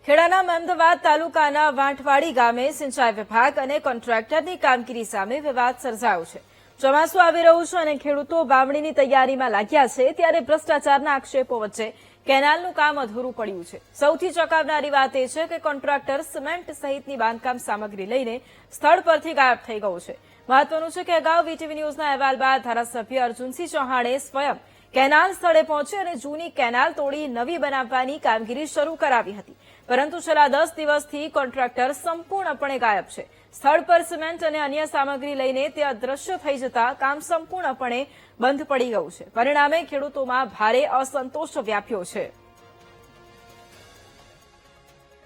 ખેડાના મહેમદાવાદ તાલુકાના વાંઠવાડી ગામે સિંચાઈ વિભાગ અને કોન્ટ્રાક્ટરની કામગીરી સામે વિવાદ સર્જાયો છે। ચોમાસું આવી રહ્યું છે અને ખેડૂતો વાવણીની તૈયારીમાં લાગ્યા છે ત્યારે ભ્રષ્ટાચારના આક્ષેપો વચ્ચે કેનાલનું કામ અધૂરું પડ્યું છે। સૌથી ચોંકાવનારી વાત એ છે કે કોન્ટ્રાક્ટર સિમેન્ટ સહિતની બાંધકામ સામગ્રી લઈને સ્થળ પરથી ગાયબ થઈ ગયો છે। મહત્વનું છે કે અગાઉ વીટીવી ન્યૂઝના અહેવાલ બાદ ધારાસભ્ય અર્જુનસિંહ ચૌહાણે સ્વયં કેનાલ સ્થળે પહોંચી અને જૂની કેનાલ તોડી નવી બનાવવાની કામગીરી શરૂ કરાવી હતી, પરંતુ છેલ્લા 10 દિવસથી કોન્ટ્રાક્ટર સંપૂર્ણપણે ગાયબ છે। સ્થળ પર સિમેન્ટ અને અન્ય સામગ્રી લઈને તે અદ્રશ્ય થઈ જતા કામ સંપૂર્ણપણે બંધ પડી ગયું છે। પરિણામે ખેડૂતોમાં ભારે અસંતોષ વ્યાપ્યો છે।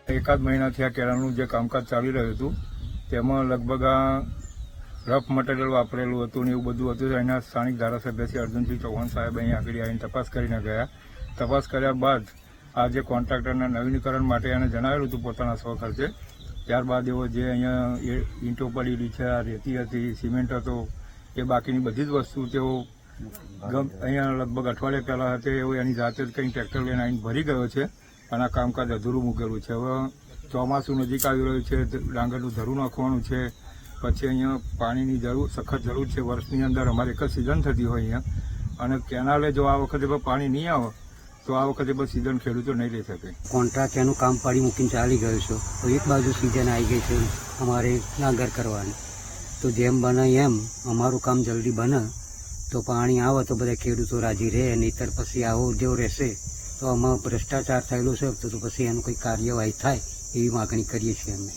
એકાદ મહિનાથી આ કેનાલનું જે કામકાજ ચાલી રહ્યું હતું તેમાં લગભગ રફ મટીરિયલ વાપરેલું હતું ને એવું બધું હતું। એના સ્થાનિક ધારાસભ્ય શ્રી અર્જુનસિંહ ચૌહાણ સાહેબ અહીં આગળ આવીને તપાસ કરીને ગયા। તપાસ કર્યા બાદ આ જે કોન્ટ્રાક્ટરના નવીનીકરણ માટે એને જણાવેલું હતું પોતાના સ્વખર્ચે। ત્યારબાદ એવો જે અહીંયા ઈંટો પડેલી છે, રેતી હતી, સિમેન્ટ હતો, એ બાકીની બધી જ વસ્તુ તેઓ અહીંયા લગભગ અઠવાડિયા પહેલાં હતી એવું એની જાતે જ કંઈ ટ્રેક્ટર લઈને આવીને ભરી ગયો છે અને આ કામકાજ અધૂરું મૂકેલું છે। હવે ચોમાસું નજીક આવી રહ્યું છે, ડાંગરનું ધરું નાખવાનું છે, પછી અહીંયા પાણીની સખત જરૂર છે। વર્ષની અંદર અમારે એક જ સિઝન થતી હોય અહીંયા, અને કેનાલે જો આ વખતે પાણી નહીં આવે તો આ વખતે સિઝન ખેડૂતો નહીં લઈ શકે। કોન્ટ્રાક્ટ એનું કામ પાડી મૂકીને ચાલી ગયું છે, તો એક બાજુ સિઝન આવી ગઈ છે અમારે ડાંગર કરવાની, તો જેમ બને એમ અમારું કામ જલ્દી બને તો પાણી આવે તો બધા ખેડૂતો રાજી રહે, નહીંતર પછી આવો જેવો રહેશે તો આમાં ભ્રષ્ટાચાર થયેલો છે તો પછી એનું કંઈ કાર્યવાહી થાય એવી માગણી કરીએ છીએ અમે।